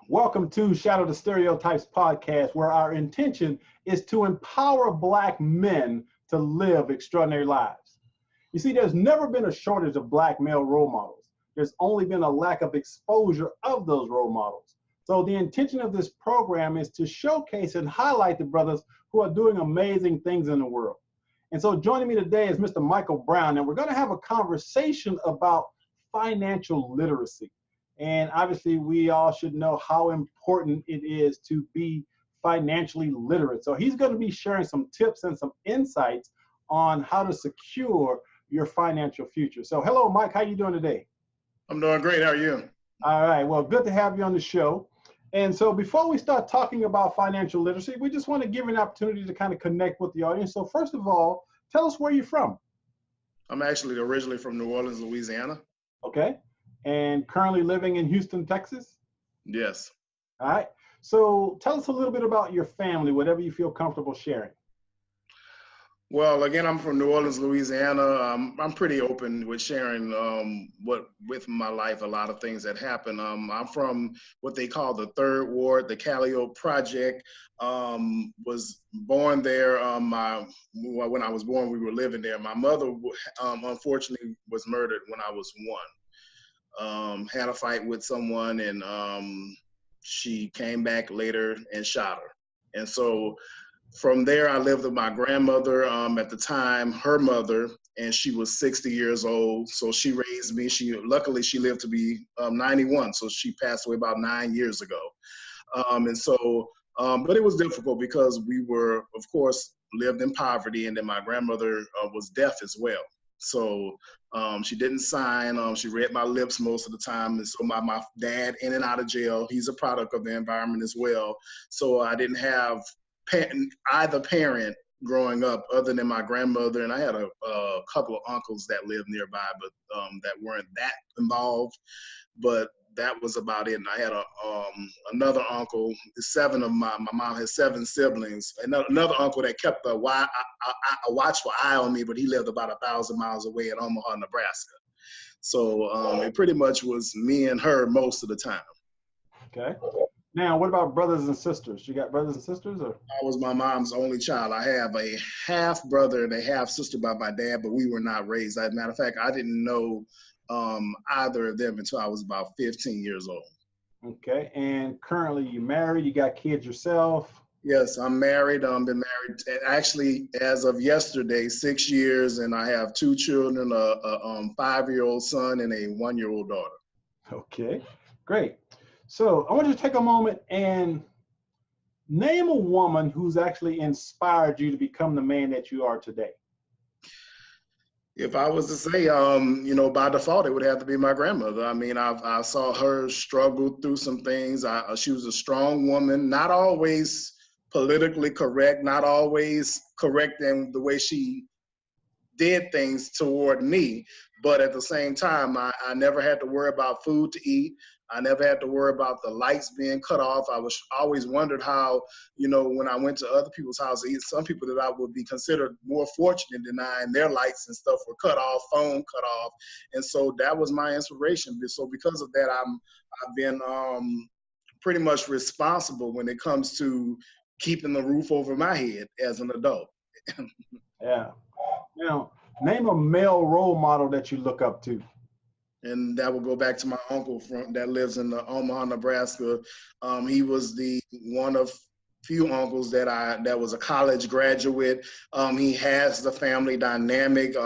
Welcome to Shadow the Stereotypes podcast, where our intention is to empower Black men to live extraordinary lives. You see, there's never been a shortage of Black male role models. There's only been a lack of exposure of those role models. So the intention of this program is to showcase and highlight the brothers who are doing amazing things in the world. And so joining me today is Mr. Michael Brown, and we're going to have a conversation about financial literacy. And obviously, we all should know how important it is to be financially literate. So he's going to be sharing some tips and some insights on how to secure your financial future. So hello, Mike. How you doing today? I'm doing great. How are you? All right. Well, good to have you on the show. And so before we start talking about financial literacy, we just want to give you an opportunity to kind of connect with the audience. So first of all, tell us where you're from. I'm actually originally from New Orleans, Louisiana. Okay. And currently living in Houston, Texas? Yes. All right. So tell us a little bit about your family, whatever you feel comfortable sharing. Well, again, I'm from New Orleans, Louisiana. I'm pretty open with sharing with my life, a lot of things that happen. I'm from what they call the Third Ward, the Calliope Project. Was born there. When I was born, we were living there. My mother, unfortunately, was murdered when I was one. Had a fight with someone, and she came back later and shot her. And so from there, I lived with my grandmother at the time, her mother, and she was 60 years old. So she raised me. Luckily, she lived to be 91. So she passed away about 9 years ago. But it was difficult because we were, of course, lived in poverty. And then my grandmother was deaf as well. So she didn't sign. She read my lips most of the time. And so my dad, in and out of jail, he's a product of the environment as well. So I didn't have either parent growing up other than my grandmother. And I had a couple of uncles that lived nearby, but that weren't that involved. But that was about it. And I had another uncle. My mom had 7 siblings. Another uncle that kept a watchful eye on me, but he lived about 1,000 miles away in Omaha, Nebraska. So it pretty much was me and her most of the time. Okay. Now, what about brothers and sisters? You got brothers and sisters, or? I was my mom's only child. I have a half brother and a half sister by my dad, but we were not raised. As a matter of fact, I didn't know either of them until I was about 15 years old. Okay. And currently you married, you got kids yourself? Yes, I'm married. Been married actually as of yesterday, 6 years, and I have 2 children, a 5-year-old son and a 1-year-old daughter. Okay, great. So I want you to take a moment and name a woman who's actually inspired you to become the man that you are today. If I was to say, by default, it would have to be my grandmother. I mean, I saw her struggle through some things. She was a strong woman, not always politically correct, not always correct in the way she did things toward me. But at the same time, I never had to worry about food to eat. I never had to worry about the lights being cut off. I always wondered how, when I went to other people's houses, some people that I would be considered more fortunate than I, and their lights and stuff were cut off, phone cut off. And so that was my inspiration. So because of that, I've been pretty much responsible when it comes to keeping the roof over my head as an adult. Yeah. Now, name a male role model that you look up to. And that will go back to my uncle that lives in Omaha, Nebraska. He was the one of few uncles that was a college graduate. He has the family dynamic.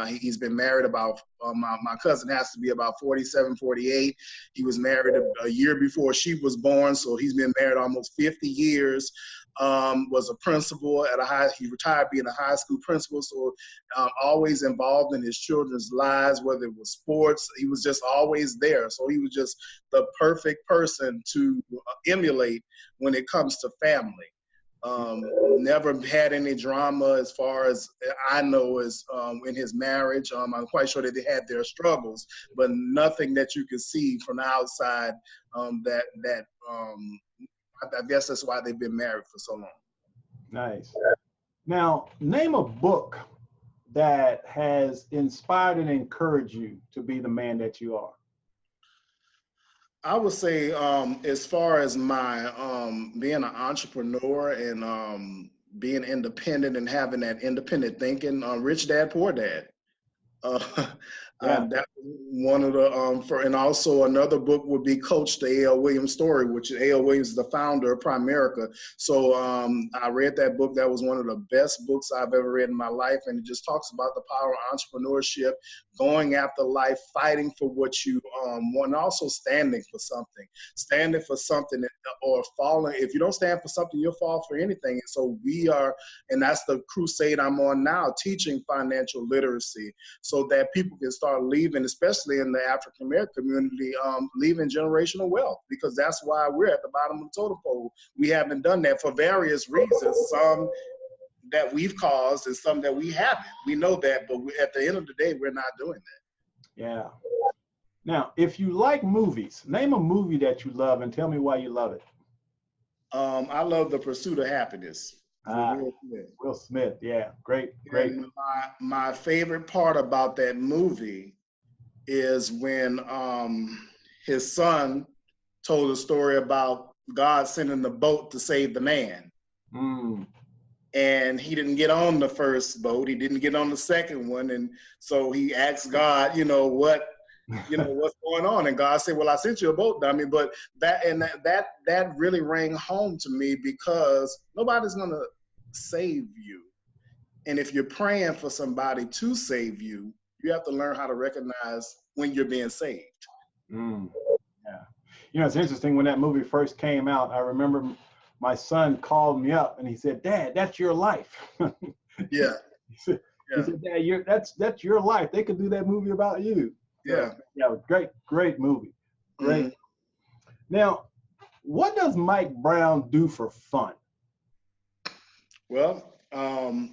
He's been married about, my cousin has to be about 47, 48. He was married a year before she was born, so he's been married almost 50 years. Was a principal he retired being a high school principal, so always involved in his children's lives, whether it was sports. He was just always there. So he was just the perfect person to emulate when it comes to family. Never had any drama as far as I know as in his marriage. I'm quite sure that they had their struggles, but nothing that you could see from the outside I guess that's why they've been married for so long. Nice. Now, name a book that has inspired and encouraged you to be the man that you are. I would say, as far as my being an entrepreneur and being independent and having that independent thinking, Rich Dad Poor Dad. Uh, Yeah. that was one of the and also another book would be Coach, the A.L. Williams story, which A.L. Williams is the founder of Primerica. So I read that book. That was one of the best books I've ever read in my life, and it just talks about the power of entrepreneurship, going after life, fighting for what you want, and also standing for something, or falling. If you don't stand for something, you'll fall for anything. And so we are, and that's the crusade I'm on now, teaching financial literacy, so that people can start leaving, especially in the African American community, leaving generational wealth, because that's why we're at the bottom of the totem pole. We haven't done that for various reasons, some that we've caused and some that we haven't. We know that, but at the end of the day, we're not doing that. Yeah. Now, if you like movies, name a movie that you love and tell me why you love it. I love The Pursuit of Happiness. Will Smith. Yeah, great. And my favorite part about that movie is when his son told a story about God sending the boat to save the man. Mm. And he didn't get on the first boat. He didn't get on the second one. And so he asked God, what's going on? And God said, well, I sent you a boat dummy. But that really rang home to me, because nobody's going to save you. And if you're praying for somebody to save you, you have to learn how to recognize when you're being saved. Mm. Yeah. It's interesting, when that movie first came out, I remember my son called me up and he said, Dad, that's your life. Yeah. He said, Dad, that's your life. They could do that movie about you. Yeah. Yeah, great movie. Great. Mm-hmm. Now, what does Mike Brown do for fun? Well,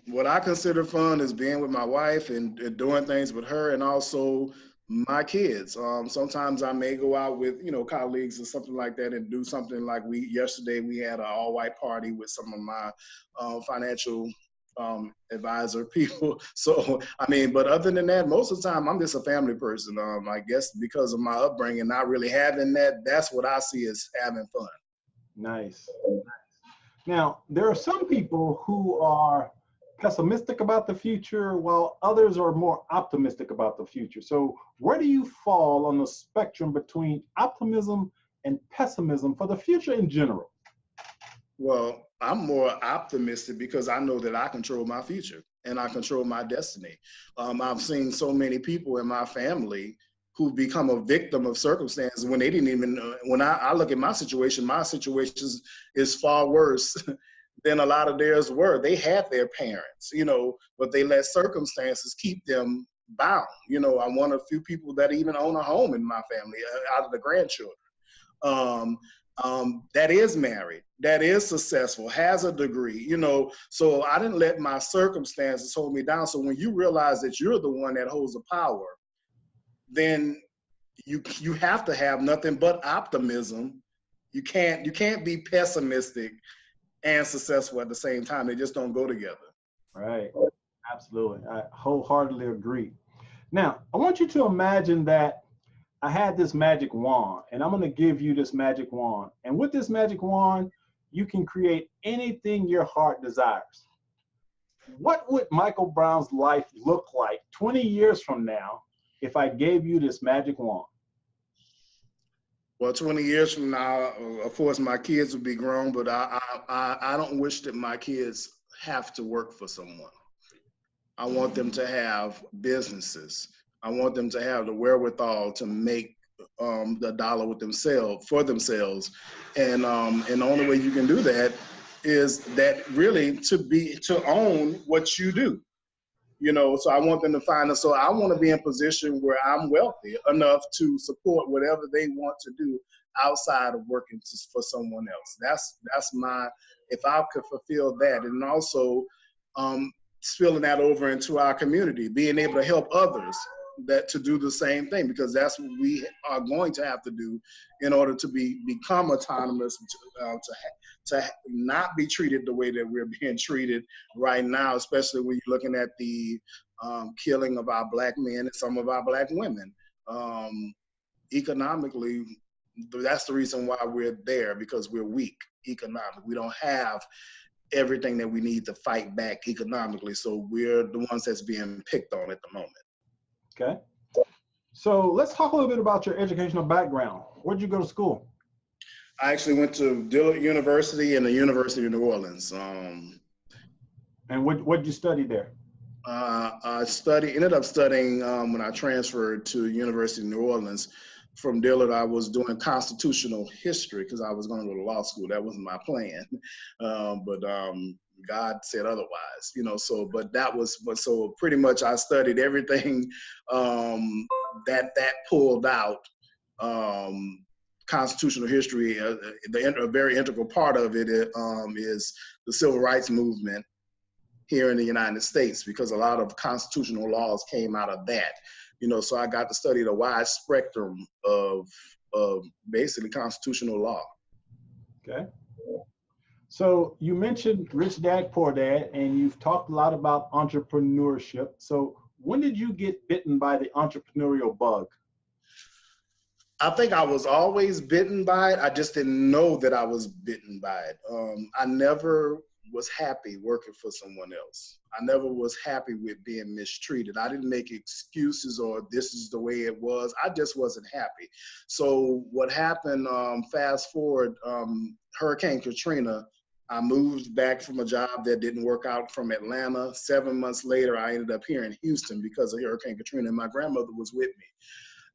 what I consider fun is being with my wife and doing things with her, and also my kids. Sometimes I may go out with, colleagues or something like that and do something like yesterday we had an all-white party with some of my financial advisor people. So, but other than that, most of the time I'm just a family person. I guess because of my upbringing, not really having that, that's what I see as having fun. Nice. Now, there are some people who are pessimistic about the future, while others are more optimistic about the future. So where do you fall on the spectrum between optimism and pessimism for the future in general? Well, I'm more optimistic because I know that I control my future and I control my destiny. I've seen so many people in my family who become a victim of circumstances when they didn't even, when I look at my situation is far worse than a lot of theirs were. They had their parents, but they let circumstances keep them bound. I'm one of the few people that even own a home in my family out of the grandchildren. That is married, that is successful, has a degree, so I didn't let my circumstances hold me down. So when you realize that you're the one that holds the power, then you have to have nothing but optimism. You can't be pessimistic and successful at the same time. They just don't go together. Right. Absolutely. I wholeheartedly agree. Now, I want you to imagine that I had this magic wand, and I'm going to give you this magic wand. And with this magic wand, you can create anything your heart desires. What would Michael Brown's life look like 20 years from now if I gave you this magic wand? Well, 20 years from now, of course, my kids will be grown, but I don't wish that my kids have to work for someone. I want them to have businesses. I want them to have the wherewithal to make the dollar for themselves. And the only way you can do that is that really to own what you do. So I want them to find us. So I want to be in a position where I'm wealthy enough to support whatever they want to do outside of working for someone else. That's my, if I could fulfill that. And also spilling that over into our community, being able to help others to do the same thing, because that's what we are going to have to do in order to become autonomous, to not be treated the way that we're being treated right now, especially when you're looking at the killing of our Black men and some of our Black women. Economically, that's the reason why we're there, because we're weak economically. We don't have everything that we need to fight back economically. So we're the ones that's being picked on at the moment. Okay. So let's talk a little bit about your educational background. Where'd you go to school? I actually went to Dillard University and the University of New Orleans. And what did you study there? I ended up studying when I transferred to University of New Orleans. From Dillard, I was doing constitutional history because I was going to go to law school. That wasn't my plan, but God said otherwise, you know. So, so pretty much I studied everything that pulled out. Constitutional history, a very integral part of it is the civil rights movement here in the United States, because a lot of constitutional laws came out of that. You know, so I got to study the wide spectrum of basically constitutional law. Okay. So you mentioned Rich Dad, Poor Dad, and you've talked a lot about entrepreneurship. So when did you get bitten by the entrepreneurial bug? I think I was always bitten by it. I just didn't know that I was bitten by it. I never was happy working for someone else. I never was happy with being mistreated. I didn't make excuses or this is the way it was. I just wasn't happy. So what happened, fast forward, Hurricane Katrina, I moved back from a job that didn't work out from Atlanta. 7 months later, I ended up here in Houston because of Hurricane Katrina, and my grandmother was with me.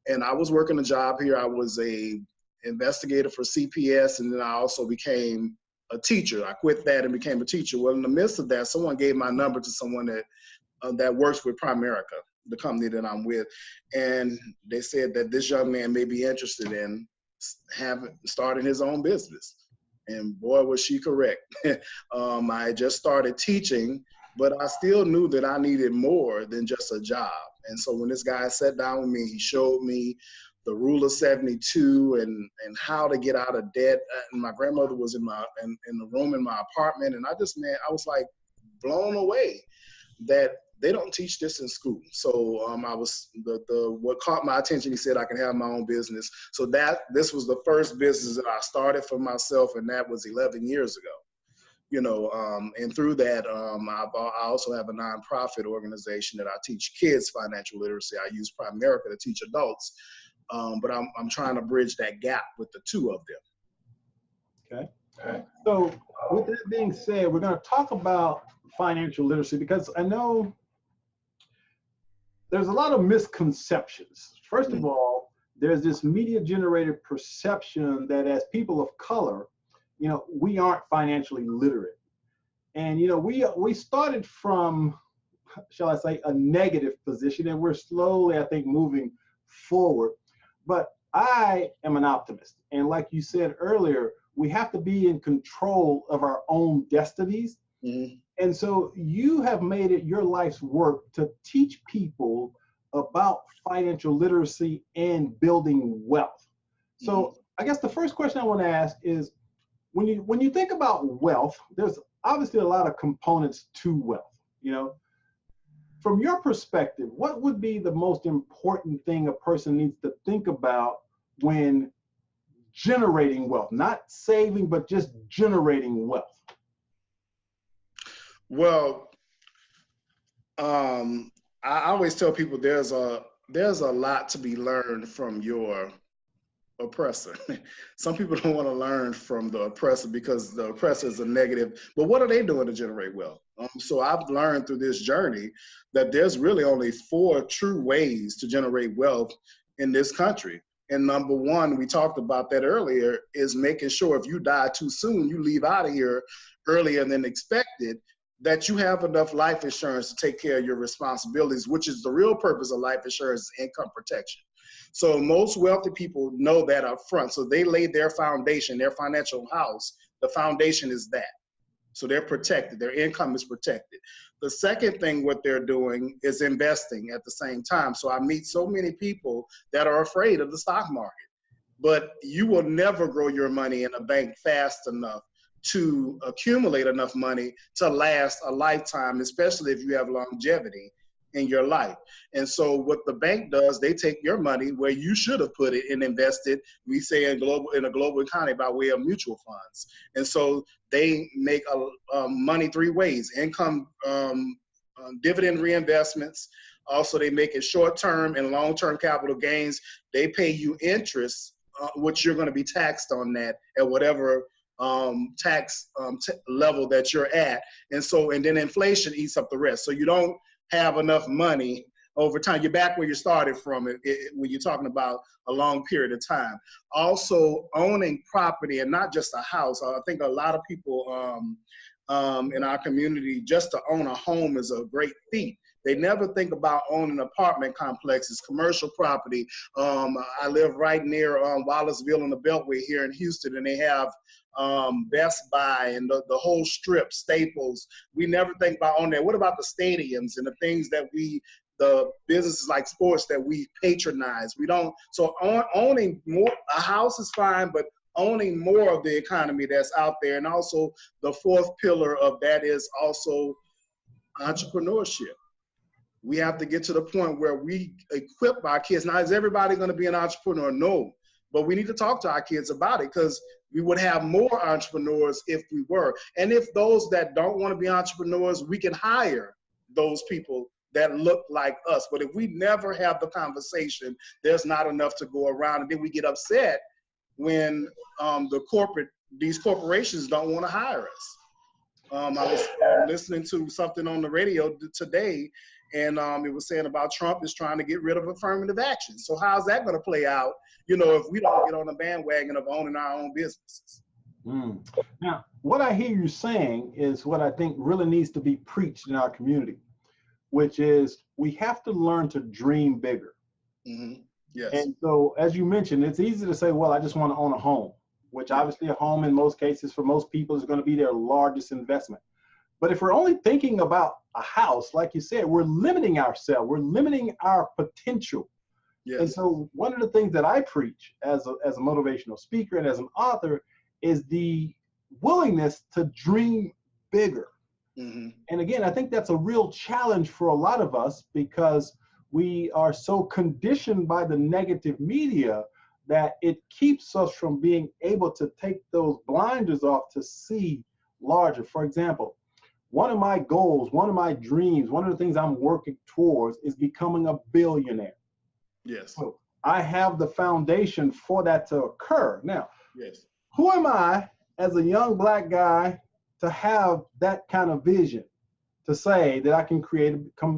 And I was working a job here. I was a investigator for CPS, and then I also became a teacher. I quit that and became a teacher. Well, in the midst of that, someone gave my number to someone that works with Primerica, the company that I'm with, and they said that this young man may be interested in starting his own business. And boy, was she correct. I just started teaching, but I still knew that I needed more than just a job. And so when this guy sat down with me, he showed me the rule of 72 and how to get out of debt. And my grandmother was in the room in my apartment. And I was like blown away that they don't teach this in school. So I was what caught my attention, he said I can have my own business. So this was the first business that I started for myself, and that was 11 years ago. You know, and through that, I also have a nonprofit organization that I teach kids financial literacy. I use Primerica to teach adults, but I'm trying to bridge that gap with the two of them. Okay. So with that being said, we're going to talk about financial literacy because I know there's a lot of misconceptions. First of all, there's this media-generated perception that as people of color, you know, we aren't financially literate. And, you know, we started from, shall I say, a negative position, and we're slowly, I think, moving forward. But I am an optimist. And like you said earlier, we have to be in control of our own destinies. Mm-hmm. And so you have made it your life's work to teach people about financial literacy and building wealth. So I guess the first question I want to ask is, when you think about wealth, there's obviously a lot of components to wealth. You know, from your perspective, what would be the most important thing a person needs to think about when generating wealth? Not saving, but just generating wealth. Well, I always tell people there's a lot to be learned from your oppressor. Some people don't want to learn from the oppressor because the oppressor is a negative, but what are they doing to generate wealth? So I've learned through this journey that there's really only 4 true ways to generate wealth in this country. And number one, we talked about that earlier, is making sure if you die too soon, you leave out of here earlier than expected, that you have enough life insurance to take care of your responsibilities, which is the real purpose of life insurance, income protection. So most wealthy people know that up front. So they laid their foundation, their financial house, the foundation is that. So they're protected, their income is protected. The second thing what they're doing is investing at the same time. So I meet so many people that are afraid of the stock market, but you will never grow your money in a bank fast enough to accumulate enough money to last a lifetime, especially if you have longevity in your life. And so what the bank does, they take your money where you should have put it and invested, we say in a global economy, by way of mutual funds. And so they make money three ways: income, dividend reinvestments. Also, they make it short-term and long-term capital gains. They pay you interest, which you're going to be taxed on that at whatever tax level that you're at. And then inflation eats up the rest. So you don't have enough money over time. You're back where you started from when you're talking about a long period of time. Also, owning property, and not just a house. I think a lot of people in our community, just to own a home is a great feat. They never think about owning apartment complexes, commercial property. I live right near Wallaceville on the Beltway here in Houston, and they have Best Buy and the whole strip, Staples. We never think about owning that. What about the stadiums and the things that the businesses like sports that we patronize? We don't. So owning more, a house is fine, but owning more of the economy that's out there. And also the fourth pillar of that is also entrepreneurship. We have to get to the point where we equip our kids. Now, is everybody going to be an entrepreneur? No, but we need to talk to our kids about it, because we would have more entrepreneurs if we were. And if those that don't want to be entrepreneurs, we can hire those people that look like us. But if we never have the conversation, there's not enough to go around. And then we get upset when these corporations don't want to hire us. I was listening to something on the radio today, and it was saying about Trump is trying to get rid of affirmative action. So how's that going to play out, if we don't get on the bandwagon of owning our own businesses? Now, what I hear you saying is what I think really needs to be preached in our community, which is we have to learn to dream bigger. Mm-hmm. Yes. And so, as you mentioned, it's easy to say, well, I just want to own a home, which obviously a home in most cases for most people is going to be their largest investment. But if we're only thinking about a house, like you said, we're limiting ourselves, we're limiting our potential. Yes. And so one of the things that I preach as a motivational speaker and as an author is the willingness to dream bigger. Mm-hmm. And again, I think that's a real challenge for a lot of us, because we are so conditioned by the negative media that it keeps us from being able to take those blinders off to see larger. For example, one of my goals, one of my dreams, one of the things I'm working towards is becoming a billionaire. Yes. So I have the foundation for that to occur. Now, yes. Who am I as a young Black guy to have that kind of vision, to say that I can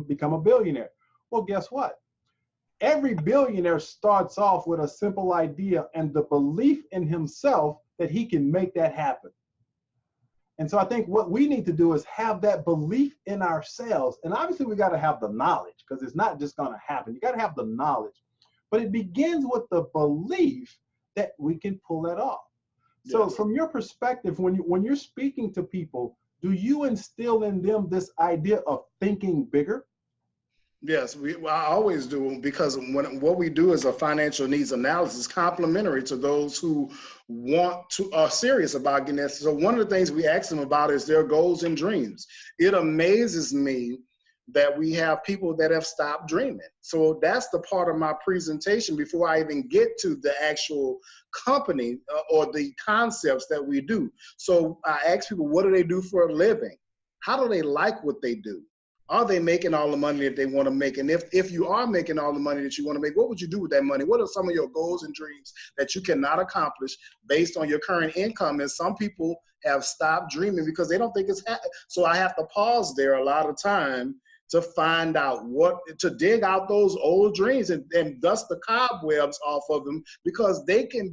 become a billionaire? Well, guess what? Every billionaire starts off with a simple idea and the belief in himself that he can make that happen. And so I think what we need to do is have that belief in ourselves. And obviously we got to have the knowledge, because it's not just going to happen. You got to have the knowledge, but it begins with the belief that we can pull that off. So from your perspective, when you're speaking to people, do you instill in them this idea of thinking bigger? Yes, I always do, because what we do is a financial needs analysis complementary to those who are serious about getting that. So one of the things we ask them about is their goals and dreams. It amazes me that we have people that have stopped dreaming. So that's the part of my presentation before I even get to the actual company or the concepts that we do. So I ask people, what do they do for a living? How do they like what they do? Are they making all the money that they want to make? And if you are making all the money that you want to make, what would you do with that money? What are some of your goals and dreams that you cannot accomplish based on your current income? And some people have stopped dreaming because they don't think it's happening. So I have to pause there a lot of time to find out to dig out those old dreams and dust the cobwebs off of them, because they can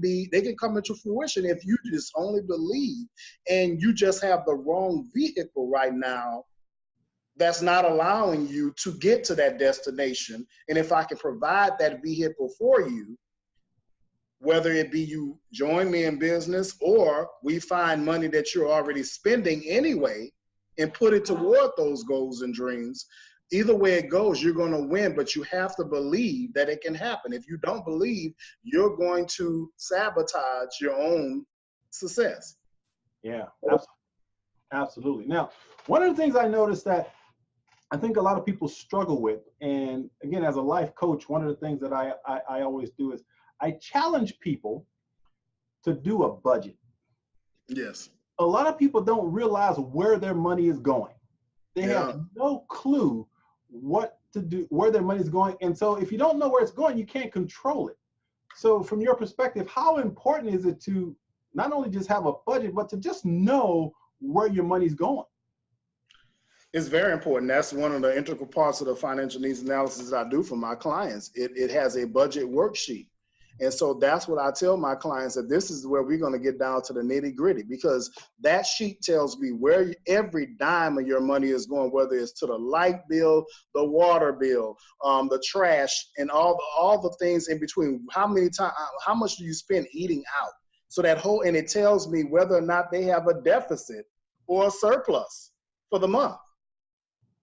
come into fruition if you just only believe, and you just have the wrong vehicle right now that's not allowing you to get to that destination. And if I can provide that vehicle for you, whether it be you join me in business or we find money that you're already spending anyway and put it toward those goals and dreams, either way it goes, you're going to win, but you have to believe that it can happen. If you don't believe, you're going to sabotage your own success. Yeah, absolutely. Now, one of the things I noticed that I think a lot of people struggle with, and again, as a life coach, one of the things that I always do is I challenge people to do a budget. Yes. A lot of people don't realize where their money is going. They Yeah. have no clue what to do, where their money is going. And so if you don't know where it's going, you can't control it. So from your perspective, how important is it to not only just have a budget, but to just know where your money's going? It's very important. That's one of the integral parts of the financial needs analysis I do for my clients. It has a budget worksheet. And so that's what I tell my clients, that this is where we're going to get down to the nitty gritty, because that sheet tells me where every dime of your money is going, whether it's to the light bill, the water bill, the trash, and all the things in between. How much do you spend eating out? So and it tells me whether or not they have a deficit or a surplus for the month.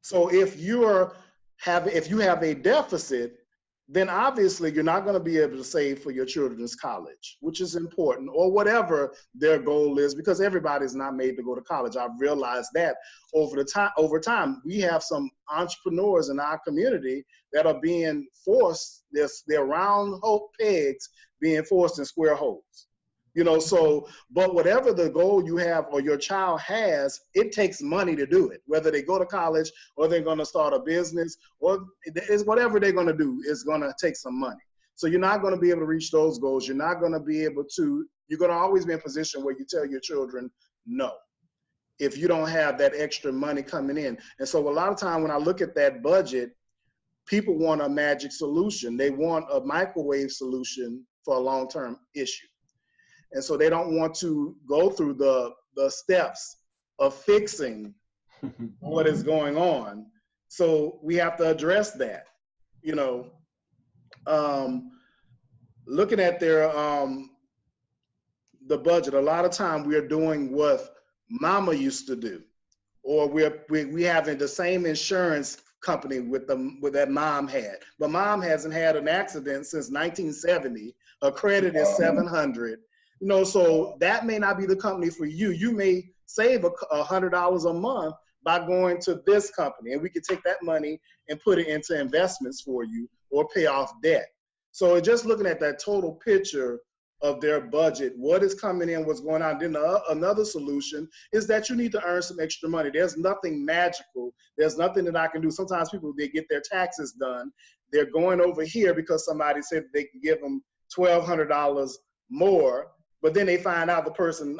So if you have a deficit, then obviously you're not going to be able to save for your children's college, which is important, or whatever their goal is, because everybody's not made to go to college. I've realized that over time. We have some entrepreneurs in our community that are being forced, they're round hole pegs being forced in square holes. But whatever the goal you have or your child has, it takes money to do it. Whether they go to college or they're going to start a business, or it's whatever they're going to do, is going to take some money. So you're not going to be able to reach those goals. You're not going to be able to, you're going to always be in a position where you tell your children no, if you don't have that extra money coming in. And so a lot of time when I look at that budget, people want a magic solution. They want a microwave solution for a long-term issue. And so they don't want to go through the steps of fixing what is going on. So we have to address that, looking at the budget. A lot of time we're doing what mama used to do, or we having the same insurance company with that mom had. But mom hasn't had an accident since 1970. Her credit is 700. So that may not be the company for you. You may save $100 a month by going to this company, and we could take that money and put it into investments for you or pay off debt. So just looking at that total picture of their budget, what is coming in, what's going on. Then another solution is that you need to earn some extra money. There's nothing magical. There's nothing that I can do. Sometimes people, they get their taxes done. They're going over here because somebody said they can give them $1,200 more. But then they find out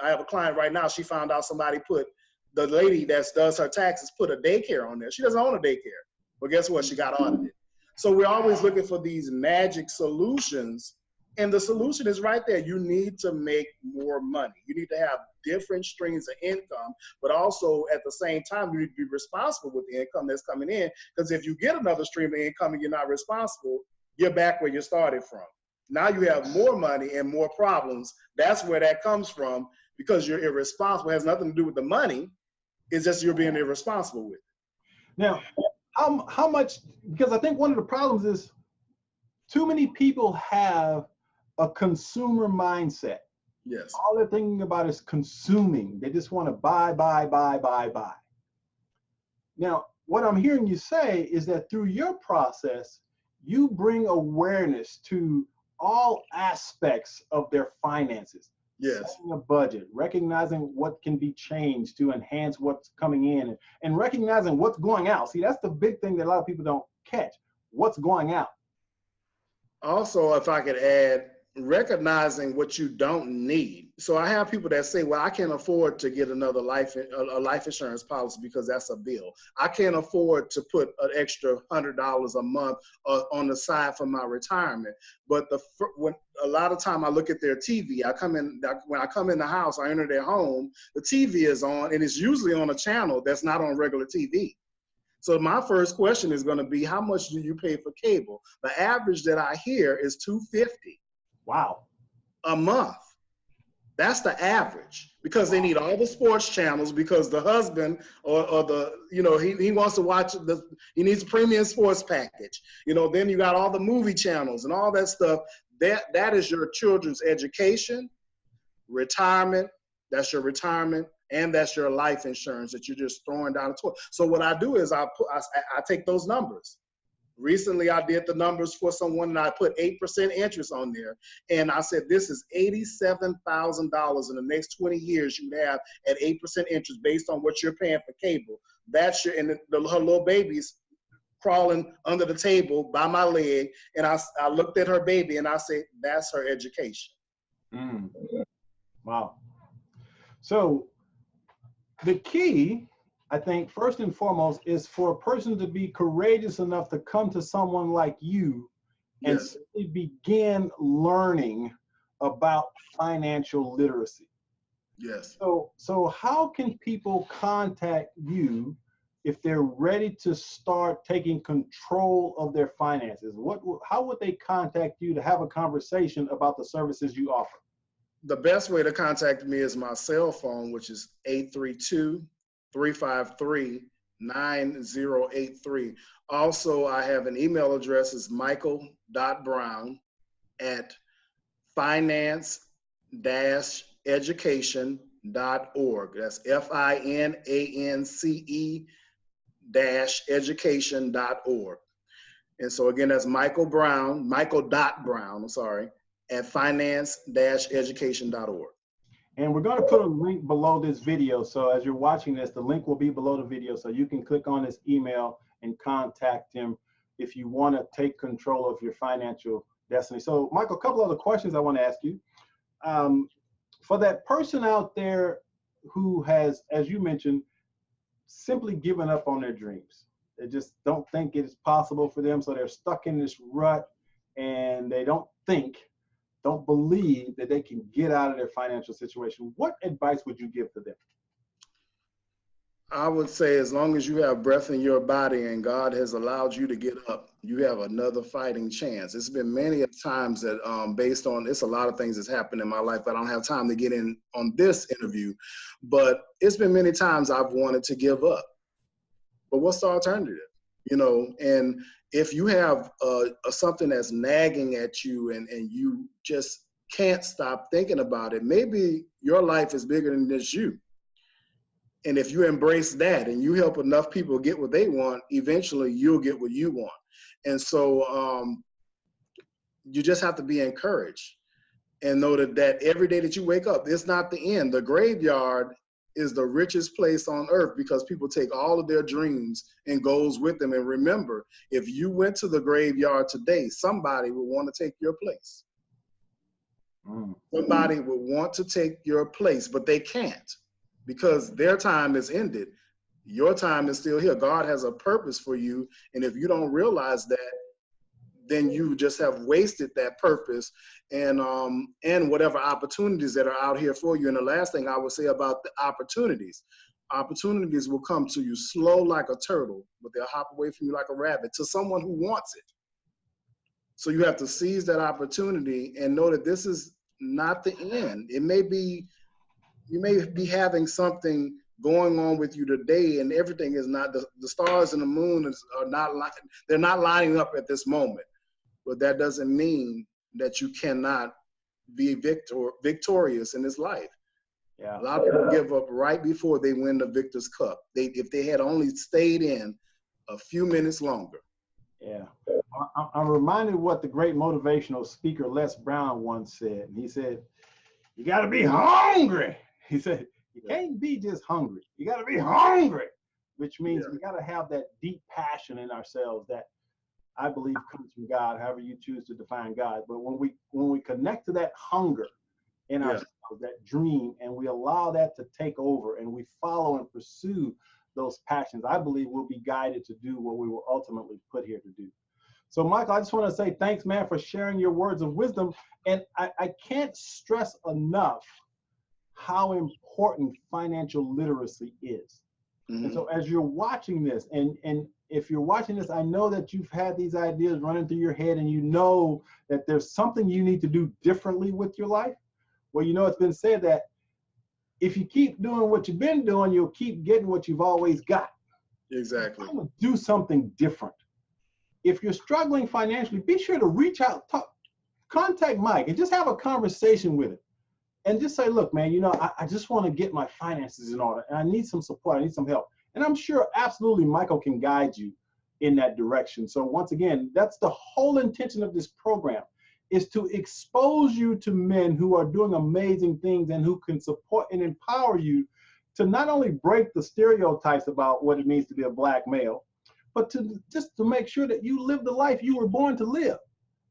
I have a client right now, she found out the lady that does her taxes put a daycare on there. She doesn't own a daycare. But guess what? She got audited. So we're always looking for these magic solutions. And the solution is right there. You need to make more money. You need to have different streams of income, but also at the same time, you need to be responsible with the income that's coming in. Because if you get another stream of income and you're not responsible, you're back where you started from. Now you have more money and more problems. That's where that comes from, because you're irresponsible. It has nothing to do with the money. It's just you're being irresponsible with it. Now, how much, because I think one of the problems is too many people have a consumer mindset. Yes. All they're thinking about is consuming. They just want to buy. Now, what I'm hearing you say is that through your process, you bring awareness to all aspects of their finances. Yes. Setting a budget, recognizing what can be changed to enhance what's coming in, and recognizing what's going out. See, that's the big thing that a lot of people don't catch. What's going out. Also, if I could add, recognizing what you don't need. So I have people that say, well, I can't afford to get another life insurance policy because that's a bill. I can't afford to put an extra $100 a month on the side for my retirement. But when a lot of time I look at their TV, when I come in the house, I enter their home, the TV is on, and it's usually on a channel that's not on regular TV. So my first question is going to be, how much do you pay for cable? The average that I hear is $250. Wow. A month. That's the average, because they need all the sports channels, because the husband or he wants to watch he needs a premium sports package. Then you got all the movie channels and all that stuff. That is your children's education, retirement. That's your retirement, and that's your life insurance that you're just throwing down the toilet. So what I do is I take those numbers. Recently, I did the numbers for someone and I put 8% interest on there. And I said, this is $87,000 in the next 20 years you have at 8% interest based on what you're paying for cable. That's your, and her little baby's crawling under the table by my leg. And I looked at her baby and I said, that's her education. Mm. Wow. So the key, I think, first and foremost, is for a person to be courageous enough to come to someone like you and Yes. simply begin learning about financial literacy. Yes. So how can people contact you if they're ready to start taking control of their finances? How would they contact you to have a conversation about the services you offer? The best way to contact me is my cell phone, which is 832-353-9083. Also, I have an email address, is michael.brown@finance-education.org. That's FINANCE-education.org. And so again, that's michael.brown, at finance-education.org. And we're going to put a link below this video. So as you're watching this, the link will be below the video. So you can click on this email and contact him if you want to take control of your financial destiny. So Michael, a couple other questions I want to ask you. For that person out there who has, as you mentioned, simply given up on their dreams. They just don't think it is possible for them. So they're stuck in this rut and they don't believe that they can get out of their financial situation. What advice would you give to them? I would say, as long as you have breath in your body and God has allowed you to get up, you have another fighting chance. It's been many times that based on, it's a lot of things that's happened in my life that I don't have time to get in on this interview, but it's been many times I've wanted to give up. But what's the alternative? You know, and if you have something that's nagging at you and you just can't stop thinking about it, maybe your life is bigger than just you. And if you embrace that and you help enough people get what they want, eventually you'll get what you want. And so you just have to be encouraged and know that every day that you wake up, it's not the end. The graveyard is the richest place on earth because people take all of their dreams and goals with them. And remember, if you went to the graveyard today, somebody would want to take your place. Somebody would want to take your place, but they can't because their time is ended. Your time is still here. God has a purpose for you. And if you don't realize that, then you just have wasted that purpose and whatever opportunities that are out here for you. And the last thing I would say about the opportunities will come to you slow like a turtle, but they'll hop away from you like a rabbit to someone who wants it. So you have to seize that opportunity and know that this is not the end. It may be, you may be having something going on with you today and everything is not, the stars and the moon they're not lining up at this moment. But that doesn't mean that you cannot be victorious in this life. Yeah. A lot of people give up right before they win the Victor's Cup. If they had only stayed in a few minutes longer. Yeah. I'm reminded what the great motivational speaker Les Brown once said. He said, you got to be hungry. He said, you can't be just hungry. You got to be hungry, which means we got to have that deep passion in ourselves that I believe comes from God, however you choose to define God. But when we connect to that hunger in ourselves, that dream, and we allow that to take over and we follow and pursue those passions, I believe we'll be guided to do what we were ultimately put here to do. So Michael, I just want to say thanks, man, for sharing your words of wisdom. And I can't stress enough how important financial literacy is. Mm-hmm. And so as you're watching this, and if you're watching this, I know that you've had these ideas running through your head and you know that there's something you need to do differently with your life. Well, you know, it's been said that if you keep doing what you've been doing, you'll keep getting what you've always got. Exactly. I'm gonna do something different. If you're struggling financially, be sure to reach out, contact Mike, and just have a conversation with him. And just say, look, man, you know, I just want to get my finances in order and I need some support. I need some help. And I'm sure absolutely Michael can guide you in that direction. So once again, that's the whole intention of this program, is to expose you to men who are doing amazing things and who can support and empower you to not only break the stereotypes about what it means to be a black male, but to just to make sure that you live the life you were born to live.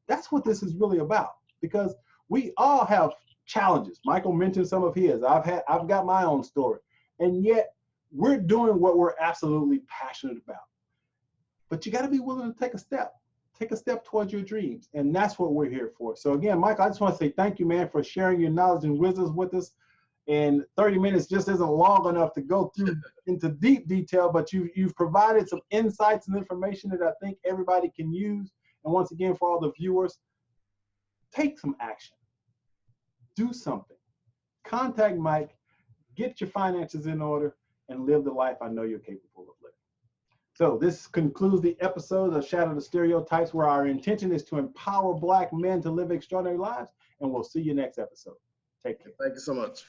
That's what this is really about, because we all have challenges. Michael mentioned some of his. I've got my own story, and yet we're doing what we're absolutely passionate about. But you got to be willing to take a step towards your dreams, and that's what we're here for. So again, Michael, I just want to say thank you, man, for sharing your knowledge and wisdom with us. And 30 minutes just isn't long enough to go through into deep detail, but you've provided some insights and information that I think everybody can use. And once again, for all the viewers, take some action. Do something. Contact Mike, get your finances in order, and live the life I know you're capable of living. So this concludes the episode of Shatter the Stereotypes, where our intention is to empower Black men to live extraordinary lives. And we'll see you next episode. Take care. Thank you so much.